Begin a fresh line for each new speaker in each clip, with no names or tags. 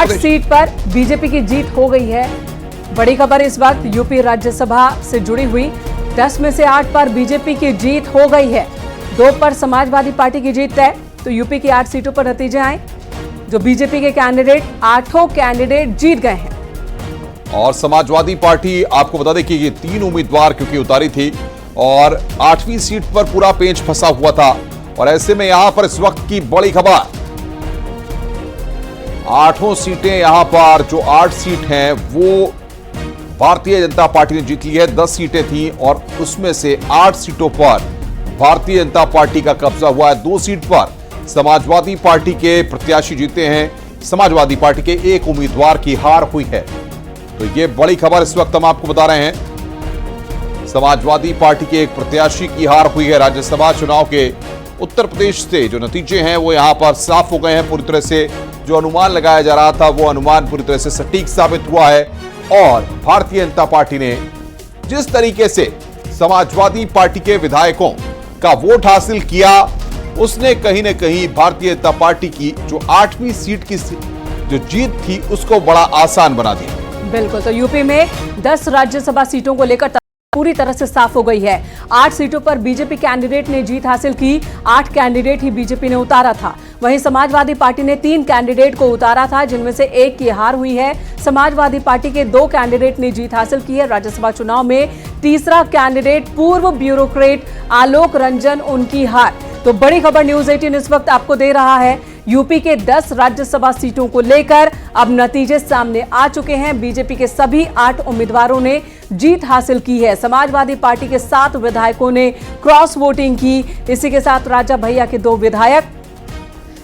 8 seat पर BJP की जीत हो गई है। बड़ी खबर इस वक्त यूपी राज्यसभा से जुड़ी हुई। 10 में से 8 पर बीजेपी की जीत हो गई है। 2 पर समाजवादी पार्टी की जीत है। तो यूपी की 8 सीटों पर नतीजे आए। जो बीजेपी के कैंडिडेट 8 कैंडिडेट जीत गए हैं।
और समाजवादी पार्टी आपको बता दें कि ये 3 उम्मीदवार क्योंकि उतारी थी और 8वीं सीट पर पूरा पेंच फंसा हुआ था। और ऐसे में यहां पर इस वक्त की बड़ी खबर, 8 सीटें यहां पर जो 8 सीट हैं वो भारतीय जनता पार्टी ने जीत ली है। 10 सीटें थी और उसमें से 8 सीटों पर भारतीय जनता पार्टी का कब्जा हुआ है। 2 सीट पर समाजवादी पार्टी के प्रत्याशी जीते हैं। समाजवादी पार्टी के एक उम्मीदवार की हार हुई है। तो ये बड़ी खबर इस वक्त हम आपको बता रहे हैं। समाजवादी पार्टी के एक प्रत्याशी की हार हुई है। राज्यसभा चुनाव के उत्तर प्रदेश से जो नतीजे हैं वो यहां पर साफ हो गए हैं। पूरी तरह से जो अनुमान लगाया जा रहा था वो अनुमान पूरी तरह से सटीक साबित हुआ है। और भारतीय जनता पार्टी ने जिस तरीके से समाजवादी पार्टी के विधायकों का वोट हासिल किया, उसने कहीं न कहीं भारतीय जनता पार्टी की जो 8वीं सीट की जो जीत थी उसको बड़ा आसान बना दिया।
बिल्कुल, तो यूपी में 10 राज्यसभा सीटों को लेकर पूरी तरह से साफ हो गई है। 8 सीटों पर बीजेपी कैंडिडेट ने जीत हासिल की। 8 कैंडिडेट ही बीजेपी ने उतारा था। वहीं समाजवादी पार्टी ने 3 कैंडिडेट को उतारा था, जिनमें से एक की हार हुई है। समाजवादी पार्टी के 2 कैंडिडेट ने जीत हासिल की है। राज्यसभा चुनाव में तीसरा कैंडिडेट पूर्व ब्यूरोक्रेट आलोक रंजन, उनकी हार। तो बड़ी खबर न्यूज़ 18 इस वक्त आपको दे रहा है। यूपी के 10 राज्यसभा सीटों को लेकर अब नतीजे सामने आ चुके हैं। बीजेपी के सभी 8 उम्मीदवारों ने जीत हासिल की है। समाजवादी पार्टी के 7 विधायकों ने क्रॉस वोटिंग की। इसी के साथ राजा भैया के 2 विधायक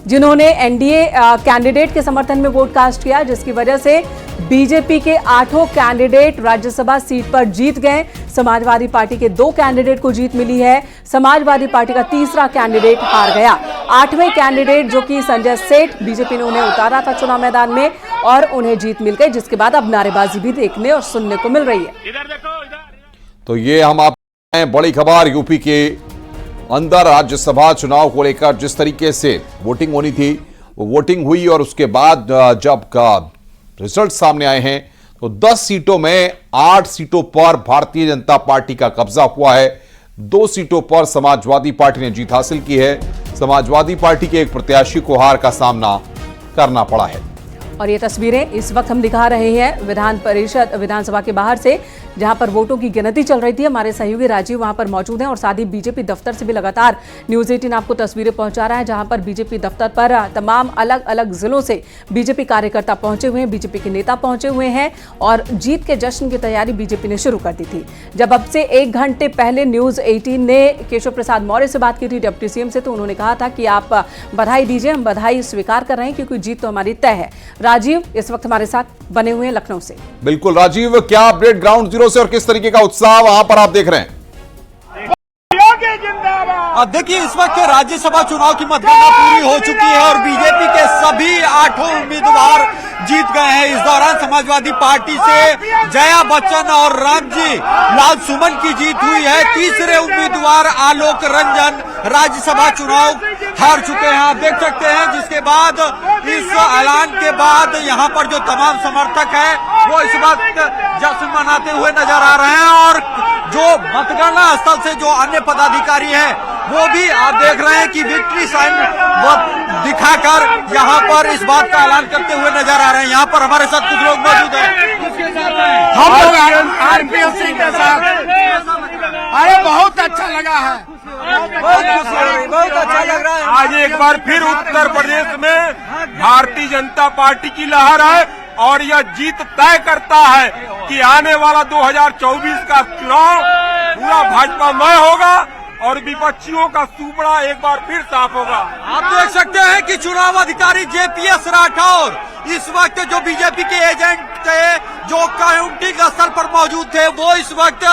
जिन्होंने एनडीए कैंडिडेट के समर्थन में वोट कास्ट किया, जिसकी वजह से बीजेपी के 8 कैंडिडेट राज्यसभा सीट पर जीत गए। समाजवादी पार्टी के 2 कैंडिडेट को जीत मिली है। समाजवादी पार्टी का तीसरा कैंडिडेट हार गया। 8वें कैंडिडेट जो कि संजय सेठ, बीजेपी ने उन्हें उतारा था चुनाव मैदान में और उन्हें जीत मिल गई, जिसके बाद अब नारेबाजी भी देखने और सुनने को मिल रही है।
तो ये हम आप बड़ी खबर यूपी के अंदर राज्यसभा चुनाव को लेकर जिस तरीके से वोटिंग होनी थी वो वोटिंग हुई और उसके बाद जब का रिजल्ट सामने आए हैं तो 10 सीटों में 8 सीटों पर भारतीय जनता पार्टी का कब्जा हुआ है। 2 सीटों पर समाजवादी पार्टी ने जीत हासिल की है। समाजवादी पार्टी के एक प्रत्याशी को हार का सामना करना पड़ा है।
और ये तस्वीरें इस वक्त हम दिखा रहे हैं विधानसभा के बाहर से, जहां पर वोटों की गिनती चल रही थी। हमारे सहयोगी राजीव वहां पर मौजूद हैं और साथ ही बीजेपी दफ्तर से भी लगातार न्यूज़ 18 आपको तस्वीरें पहुंचा रहा है, जहां पर बीजेपी दफ्तर पर तमाम अलग अलग जिलों से बीजेपी कार्यकर्ता पहुंचे हुए हैं, बीजेपी के नेता पहुंचे हुए हैं और जीत के जश्न की तैयारी बीजेपी ने शुरू कर दी थी। जब अब से 1 घंटे पहले न्यूज़ 18 ने केशव प्रसाद मौर्य से बात की थी, डिप्टी सीएम से, तो उन्होंने कहा था कि आप बधाई दीजिए, हम बधाई स्वीकार कर रहे हैं क्योंकि जीत तो हमारी तय है। राजीव इस वक्त हमारे साथ बने हुए हैं लखनऊ से।
बिल्कुल राजीव, क्या अपडेट ग्राउंड जीरो से और किस तरीके का उत्साह वहां पर आप देख रहे हैं?
देखिए, इस वक्त राज्यसभा चुनाव की मतगणना पूरी हो चुकी है और बीजेपी के सभी 8 उम्मीदवार जीत गए हैं। इस दौरान समाजवादी पार्टी से जया बच्चन और रामजी लाल सुमन की जीत हुई है। तीसरे उम्मीदवार आलोक रंजन राज्यसभा चुनाव हार चुके हैं, आप देख सकते हैं। जिसके बाद इस ऐलान के बाद यहाँ पर जो तमाम समर्थक हैं वो इस वक्त जश्न मनाते हुए नजर आ रहे हैं और जो मतगणना स्थल से जो अन्य पदाधिकारी हैं वो भी आप देख रहे हैं कि विक्ट्री साइन दिखाकर यहाँ पर इस बात का ऐलान करते हुए नजर आ रहे हैं। यहाँ पर हमारे साथ कुछ लोग मौजूद हैं।
हम लोग आरपीएससी के साथ, अरे बहुत अच्छा लगा है,
बहुत अच्छा लग रहा है।
आज एक बार फिर उत्तर प्रदेश में भारतीय जनता पार्टी की लहर है और यह जीत तय करता है कि आने वाला 2024 का चुनाव पूरा भाजपामय होगा और विपक्षियों का सुपड़ा एक बार फिर साफ होगा।
आप देख सकते हैं कि चुनाव अधिकारी जेपीएस राठौर इस वक्त जो बीजेपी के एजेंट थे, जो काउंटिंग स्थल पर मौजूद थे, वो इस वक्त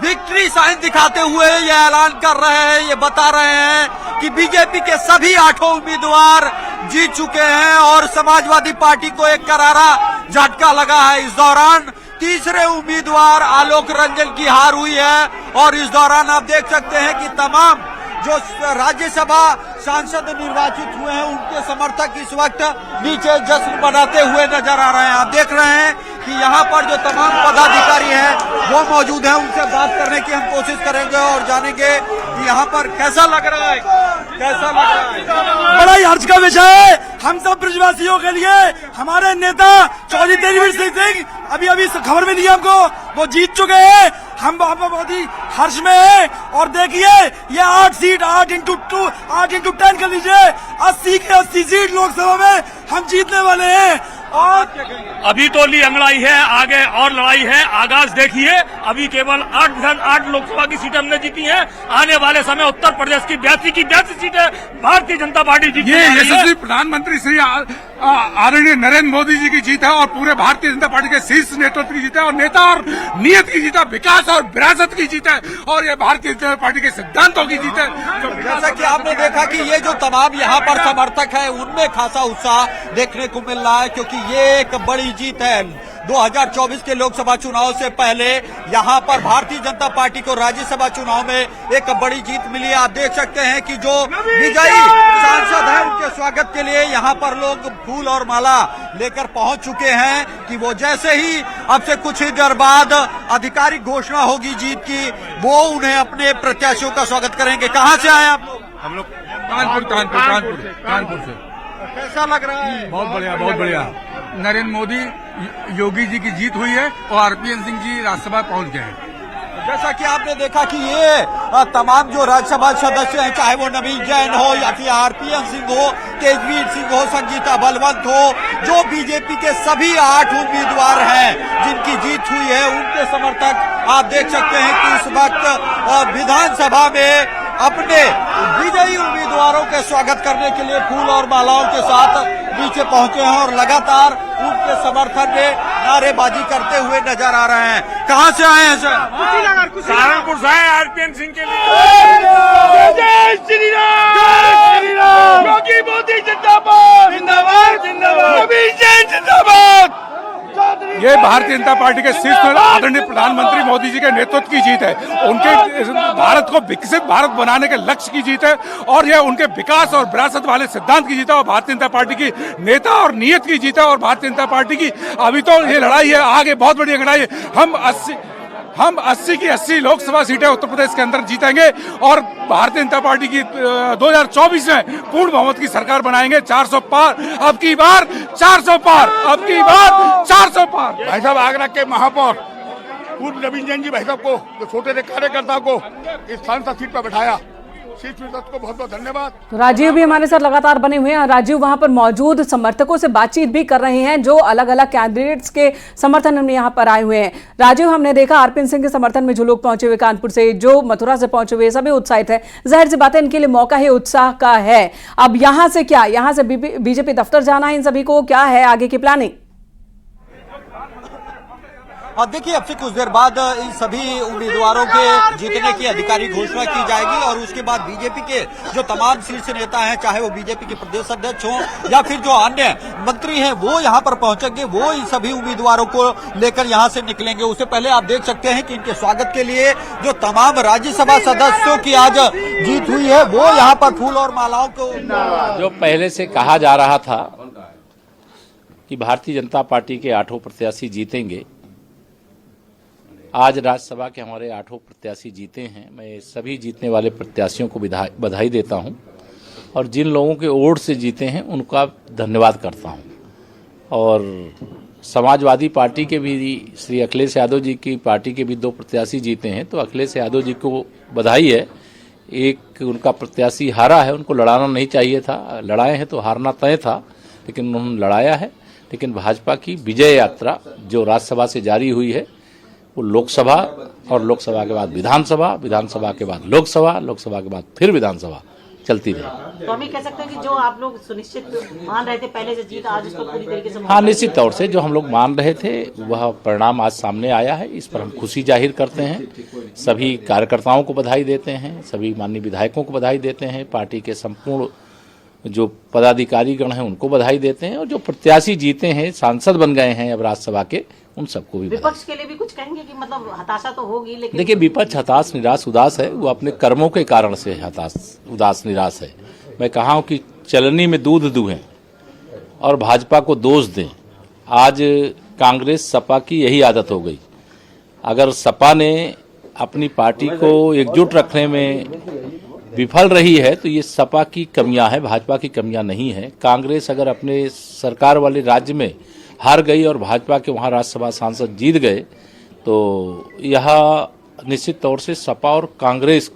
विक्ट्री साइन दिखाते हुए ये ऐलान कर रहे हैं, ये बता रहे हैं कि बीजेपी के सभी 8 उम्मीदवार जीत चुके हैं और समाजवादी पार्टी को एक करारा झटका लगा है। इस दौरान तीसरे उम्मीदवार आलोक रंजन की हार हुई है और इस दौरान आप देख सकते हैं कि तमाम जो राज्यसभा सांसद निर्वाचित हुए हैं उनके समर्थक इस वक्त नीचे जश्न मनाते हुए नजर आ रहे हैं। आप देख रहे हैं कि यहाँ पर जो तमाम पदाधिकारी हैं वो मौजूद हैं, उनसे बात करने की हम कोशिश करेंगे और जानेंगे कि यहाँ पर कैसा लग रहा है, कैसा लग रहा है।
बड़ा ही हर्ष का विषय है हम सब ब्रजवासियों के लिए। हमारे नेता चौधरी तेजवीर सिंह अभी खबर मिली है हमको, वो जीत चुके हैं। हम बहुत ही हर्ष में हैं। और देखिए ये 8 सीट 8 इंटू 10 कर लीजिए, 80 के 80 सीट लोकसभा में हम जीतने वाले हैं। और
अभी तो ली अंगड़ाई है, आगे और लड़ाई है। आगाज देखिए, अभी केवल 8 लोकसभा की सीटें हमने जीती हैं। आने वाले समय उत्तर प्रदेश की 82 सीटें भारतीय जनता पार्टी जीती है।
ये यशस्वी प्रधानमंत्री श्री आदरणीय नरेंद्र मोदी जी की जीत है और पूरे भारतीय जनता पार्टी के शीर्ष नेतृत्व की जीत है और नेता और नियत की जीत है, विकास और विरासत की जीत है और ये भारतीय जनता पार्टी के सिद्धांतों की जीत है।
जैसा कि आपने देखा कि ये जो तमाम यहाँ पर समर्थक है उनमें खासा उत्साह देखने को मिल रहा है, क्योंकि ये एक बड़ी जीत है। 2024 के लोकसभा चुनाव से पहले यहाँ पर भारतीय जनता पार्टी को राज्यसभा चुनाव में एक बड़ी जीत मिली है। आप देख सकते हैं कि जो विजयी सांसद हैं उनके स्वागत के लिए यहाँ पर लोग फूल और माला लेकर पहुंच चुके हैं कि वो जैसे ही अब से कुछ ही देर बाद आधिकारिक घोषणा होगी जीत की, वो उन्हें अपने प्रत्याशियों का स्वागत करेंगे। कहाँ से आए आप लोग?
हम लोग कानपुर से।
कैसा लग रहा है?
बहुत बढ़िया, बहुत बढ़िया। नरेंद्र मोदी योगी जी की जीत हुई है और आरपीएन सिंह जी राज्यसभा पहुंच गए हैं।
जैसा कि आपने देखा कि ये तमाम जो राज्यसभा सदस्य हैं, चाहे वो नवीन जैन हो या फिर आरपीएन सिंह हो, तेजवीर सिंह हो, संगीता बलवंत हो, जो बीजेपी के सभी 8 उम्मीदवार हैं जिनकी जीत हुई है, उनके समर्थक आप देख सकते हैं कि इस वक्त विधानसभा में अपने विजयी उम्मीदवारों के स्वागत करने के लिए फूल और मालाओं के साथ नीचे पहुंचे हैं और लगातार उनके समर्थन में नारेबाजी करते हुए नजर आ रहे हैं। कहां से आए हैं सर?
सहारनपुर से आए आरपीएन सिंह के लिए।
जय श्री राम, योगी मोदी जिंदाबाद, नवीन जैन जिंदाबाद।
ये भारतीय जनता पार्टी के शीर्ष आदरणीय प्रधानमंत्री मोदी जी के नेतृत्व की जीत है। उनके भारत को विकसित भारत बनाने के लक्ष्य की जीत है और यह उनके विकास और विरासत वाले सिद्धांत की जीत है और भारतीय जनता पार्टी की नेता और नियत की जीत है और भारतीय जनता पार्टी की अभी तो ये लड़ाई है, आगे बहुत बड़ी लड़ाई है। हम 80 की 80 लोकसभा सीटें उत्तर प्रदेश के अंदर जीतेंगे और भारतीय जनता पार्टी की 2024 में पूर्ण बहुमत की सरकार बनाएंगे। 400 पार, अब की बार 400 पार, अब की बार 400 पार।
भाई साहब आगरा के महापौर पूर्व नवीन जैन जी भाई साहब को, जो छोटे से कार्यकर्ता को इस सांसद सीट पर बैठाया, को बहुत बहुत धन्यवाद।
तो राजीव भी हमारे साथ लगातार बने हुए हैं। राजीव वहां पर मौजूद समर्थकों से बातचीत भी कर रहे हैं जो अलग अलग कैंडिडेट्स के समर्थन में यहां पर आए हुए हैं। राजीव, हमने देखा आरपीएन सिंह के समर्थन में जो लोग पहुंचे हुए कानपुर से, जो मथुरा से पहुंचे हुए, सभी उत्साहित है। जाहिर सी बात है इनके लिए मौका है, उत्साह का है। अब यहां से क्या, यहां से बीजेपी दफ्तर जाना है इन सभी को, क्या है आगे की प्लानिंग?
और देखिए अब से कुछ देर बाद इन सभी उम्मीदवारों के जीतने की आधिकारिक घोषणा की जाएगी और उसके बाद बीजेपी के जो तमाम शीर्ष नेता हैं, चाहे वो बीजेपी के प्रदेश अध्यक्ष हों या फिर जो अन्य मंत्री हैं, वो यहाँ पर पहुंचेंगे। वो इन सभी उम्मीदवारों को लेकर यहाँ से निकलेंगे। उससे पहले आप देख सकते हैं कि इनके स्वागत के लिए जो तमाम राज्यसभा सदस्यों की आज जीत हुई है, वो यहाँ पर फूल और मालाओं को,
जो पहले से कहा जा रहा था कि भारतीय जनता पार्टी के 8 प्रत्याशी जीतेंगे, आज राज्यसभा के हमारे 8 प्रत्याशी जीते हैं। मैं सभी जीतने वाले प्रत्याशियों को बधाई देता हूं और जिन लोगों के वोट से जीते हैं उनका धन्यवाद करता हूं। और समाजवादी पार्टी के भी श्री अखिलेश यादव जी की पार्टी के भी 2 प्रत्याशी जीते हैं, तो अखिलेश यादव जी को बधाई है। एक उनका प्रत्याशी हारा है, उनको लड़ाना नहीं चाहिए था, लड़ाए हैं तो हारना तय था, लेकिन उन्होंने लड़ाया है। लेकिन भाजपा की विजय यात्रा जो राज्यसभा से जारी हुई है, वो लोकसभा और लोकसभा के बाद विधानसभा, विधानसभा के बाद लोकसभा, लोकसभा के बाद फिर विधानसभा चलती रही।
तो हम ये कह सकते हैं कि जो आप लोग सुनिश्चित मान रहे थे पहले से जीत, आज उसको पूरी तरीके से
हाँ, निश्चित तौर से जो हम लोग मान रहे थे वह परिणाम आज सामने आया है। इस पर हम खुशी जाहिर करते हैं, सभी कार्यकर्ताओं को बधाई देते हैं, सभी माननीय विधायकों को बधाई देते हैं, पार्टी के संपूर्ण जो पदाधिकारी गण हैं उनको बधाई देते हैं और जो प्रत्याशी जीते हैं, सांसद बन गए हैं अब राज्यसभा के, उन सबको भी।
विपक्ष के लिए भी कुछ कहेंगे कि मतलब हताशा तो होगी, लेकिन
देखिए विपक्ष हताश निराश उदास है, वो अपने कर्मों के कारण से हताश उदास निराश है। मैं कहा हूं कि चलनी में दूध दुहें और भाजपा को दोष दें। आज कांग्रेस सपा की यही आदत हो गई। अगर सपा ने अपनी पार्टी को एकजुट रखने में विफल रही है तो ये सपा की कमियां है, भाजपा की कमियां नहीं है। कांग्रेस अगर अपने सरकार वाले राज्य में हार गई और भाजपा के वहां राज्यसभा सांसद जीत गए तो यह निश्चित तौर से सपा और कांग्रेस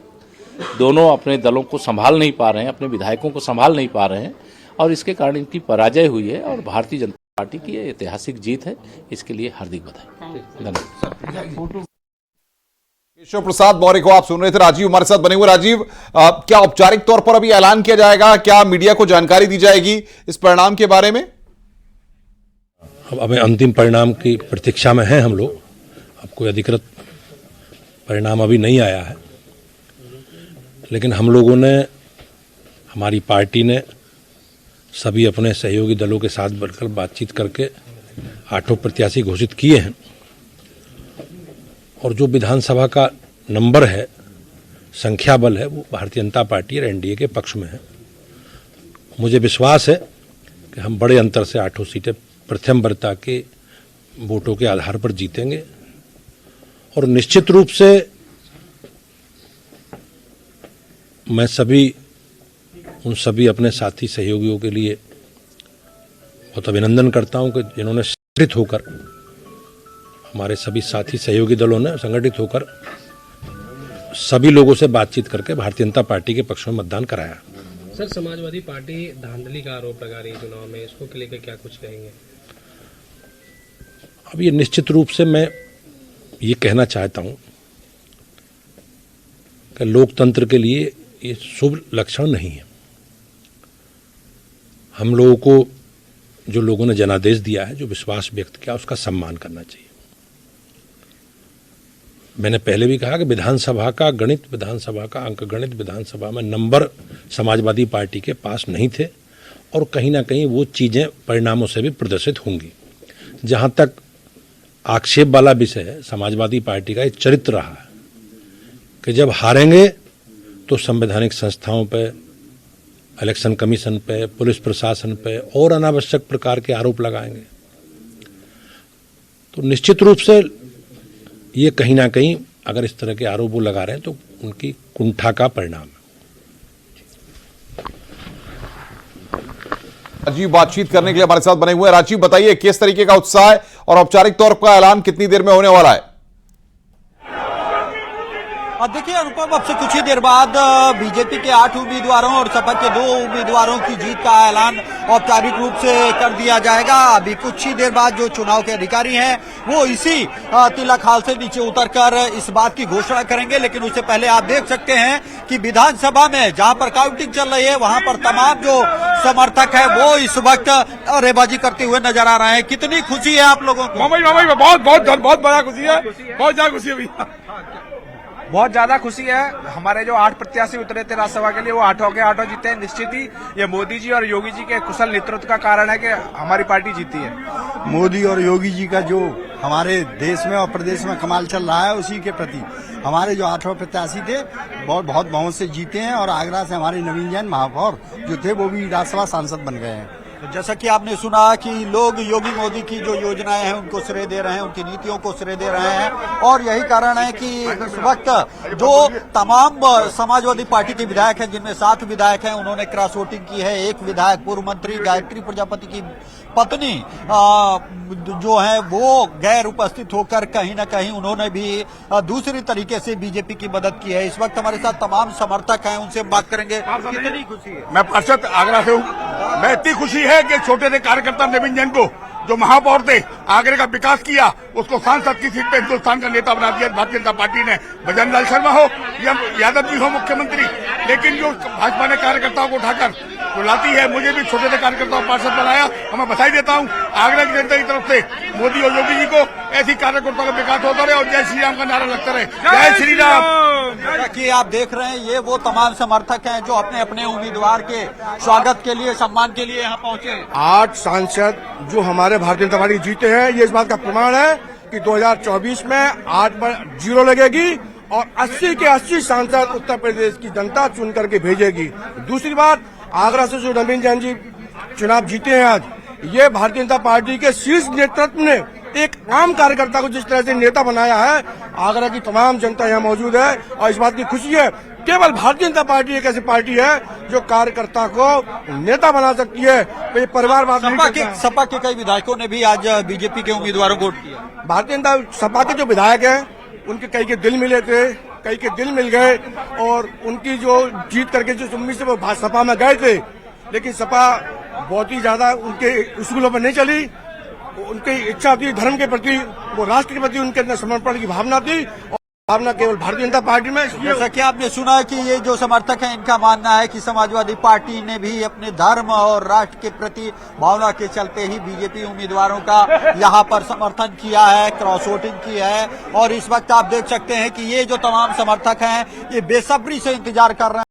दोनों अपने दलों को संभाल नहीं पा रहे हैं, अपने विधायकों को संभाल नहीं पा रहे हैं और इसके कारण इनकी पराजय हुई है। और भारतीय जनता पार्टी की ये ऐतिहासिक जीत है, इसके लिए हार्दिक बधाई। धन्यवाद।
केशव प्रसाद मौर्य को आप सुन रहे थे। राजीव हमारे साथ बने हुए। राजीव, क्या औपचारिक तौर पर अभी ऐलान किया जाएगा, क्या मीडिया को जानकारी दी जाएगी इस परिणाम के बारे में?
अब हमें अंतिम परिणाम की प्रतीक्षा में हैं हम लोग। अब कोई अधिकृत परिणाम अभी नहीं आया है, लेकिन हम लोगों ने, हमारी पार्टी ने सभी अपने सहयोगी दलों के साथ बढ़कर बातचीत करके 8 प्रत्याशी घोषित किए हैं और जो विधानसभा का नंबर है, संख्या बल है, वो भारतीय जनता पार्टी और एनडीए के पक्ष में है। मुझे विश्वास है कि हम बड़े अंतर से 8 सीटें प्रथम वरीयता के वोटों के आधार पर जीतेंगे और निश्चित रूप से मैं उन सभी अपने साथी सहयोगियों के लिए बहुत अभिनंदन करता हूं कि जिन्होंने संगठित होकर, हमारे सभी साथी सहयोगी दलों ने संगठित होकर सभी लोगों से बातचीत करके भारतीय जनता पार्टी के पक्ष में मतदान कराया।
सर, समाजवादी पार्टी धांधली का आरोप लगा रही है चुनाव में, इसको लेकर क्या कुछ कहेंगे?
अब ये निश्चित रूप से मैं ये कहना चाहता हूं कि लोकतंत्र के लिए ये शुभ लक्षण नहीं है। हम लोगों को जो लोगों ने जनादेश दिया है, जो विश्वास व्यक्त किया, उसका सम्मान करना चाहिए। मैंने पहले भी कहा कि विधानसभा का गणित, विधानसभा का अंकगणित, विधानसभा में नंबर समाजवादी पार्टी के पास नहीं थे और कहीं ना कहीं वो चीजें परिणामों से भी प्रदर्शित होंगी। जहां तक आक्षेप वाला विषय है, समाजवादी पार्टी का एक चरित्र रहा है कि जब हारेंगे तो संवैधानिक संस्थाओं पे, इलेक्शन कमीशन पे, पुलिस प्रशासन पे और अनावश्यक प्रकार के आरोप लगाएंगे। तो निश्चित रूप से ये कहीं ना कहीं अगर इस तरह के आरोप वो लगा रहे हैं तो उनकी कुंठा का परिणाम है।
राजीव बातचीत करने के लिए हमारे साथ बने हुए हैं। राजीव, बताइए किस तरीके का उत्साह है और औपचारिक तौर पर ऐलान कितनी देर में होने वाला है?
देखिए अनुपम, अब से कुछ ही देर बाद बीजेपी के 8 उम्मीदवारों और सपा के 2 उम्मीदवारों की जीत का ऐलान औपचारिक रूप से कर दिया जाएगा। अभी कुछ ही देर बाद जो चुनाव के अधिकारी हैं वो इसी तिलक हाल से नीचे उतरकर इस बात की घोषणा करेंगे। लेकिन उससे पहले आप देख सकते हैं कि विधानसभा में जहां पर काउंटिंग चल रही है वहां पर तमाम जो समर्थक है वो इस वक्त अरेबाजी करते हुए नजर आ रहे हैं। कितनी खुशी है आप लोगों को?
बहुत बड़ा खुशी है, बहुत ज्यादा खुशी है।
बहुत ज्यादा खुशी है। हमारे जो 8 प्रत्याशी उतरे थे राज्यसभा के लिए वो 8 के 8 जीते हैं। निश्चित ही ये मोदी जी और योगी जी के कुशल नेतृत्व का कारण है कि हमारी पार्टी जीती है।
मोदी और योगी जी का जो हमारे देश में और प्रदेश में कमाल चल रहा है, उसी के प्रति हमारे जो 8 प्रत्याशी थे बहुत बहुमत से जीते हैं और आगरा से हमारे नवीन जैन महापौर जो थे वो भी राज्यसभा सांसद बन गए हैं।
तो जैसा कि आपने सुना कि लोग योगी मोदी की जो योजनाएं हैं उनको श्रेय दे रहे हैं, उनकी नीतियों को श्रेय दे रहे हैं और यही कारण है कि इस वक्त जो तमाम समाजवादी पार्टी के विधायक हैं, जिनमें 7 विधायक हैं, उन्होंने क्रॉस वोटिंग की है। एक विधायक पूर्व मंत्री गायत्री प्रजापति की पत्नी जो है वो गैर उपस्थित होकर कहीं ना कहीं उन्होंने भी दूसरी तरीके से बीजेपी की मदद की है। इस वक्त हमारे साथ तमाम समर्थक हैं, उनसे बात करेंगे। कितनी खुशी है?
मैं पार्षद आगरा से हूँ। मैं इतनी खुशी है कि छोटे से कार्यकर्ता नवीन जैन को जो महापौर थे, आगरे का विकास किया, उसको सांसद की सीट पे हिंदुस्तान का नेता बना दिया भारतीय जनता पार्टी ने। भजन लाल शर्मा हो या यादव जी हो मुख्यमंत्री, लेकिन जो भाजपा ने कार्यकर्ताओं को उठाकर रुलाती है। मुझे भी छोटे से कार्यकर्ताओं पार्षद बनाया और मैं बधाई देता हूँ आगरा की जनता की तरफ से मोदी और योगी जी को। ऐसी कार्यकर्ताओं का विकास होता रहे और जय श्री राम का नारा लगता रहे। जय श्री राम।
कि आप देख रहे हैं ये वो तमाम समर्थक हैं जो अपने अपने उम्मीदवार के स्वागत के लिए, सम्मान के लिए यहाँ पहुंचे।
8 सांसद जो हमारे भारतीय जनता पार्टी जीते हैं, ये इस बात का प्रमाण है कि 2024 में 8 पर 0 लगेगी और 80 के 80 सांसद उत्तर प्रदेश की जनता चुन करके भेजेगी। दूसरी बात, आगरा से जो नवीन जैन जी चुनाव जीते हैं आज, ये भारतीय जनता पार्टी के शीर्ष नेतृत्व ने एक आम कार्यकर्ता को जिस तरह से नेता बनाया है, आगरा की तमाम जनता यहाँ मौजूद है और इस बात की खुशी है। केवल भारतीय जनता पार्टी एक ऐसी पार्टी है जो कार्यकर्ता को नेता बना सकती है। तो ये परिवारवाद
सपा के कई विधायकों ने भी आज बीजेपी के उम्मीदवारों को वोट दिया।
भारतीय जनता सपा के जो विधायक हैं उनके कई के दिल मिले थे, कई के दिल मिल गए और उनकी जो जीत करके जो उम्मीद से वो सपा में गए थे, लेकिन सपा बहुत ही ज्यादा उनके उसूलों पर नहीं चली। उनकी इच्छा थी धर्म के प्रति, वो राष्ट्र के प्रति उनके अंदर समर्पण की भावना थी और भावना केवल भारतीय जनता पार्टी में।
जैसा कि आपने सुना है कि ये जो समर्थक हैं इनका मानना है कि समाजवादी पार्टी ने भी अपने धर्म और राष्ट्र के प्रति भावना के चलते ही बीजेपी उम्मीदवारों का यहाँ पर समर्थन किया है, क्रॉस वोटिंग की है। और इस वक्त आप देख सकते हैं कि ये जो तमाम समर्थक हैं ये बेसब्री से इंतजार कर रहे हैं।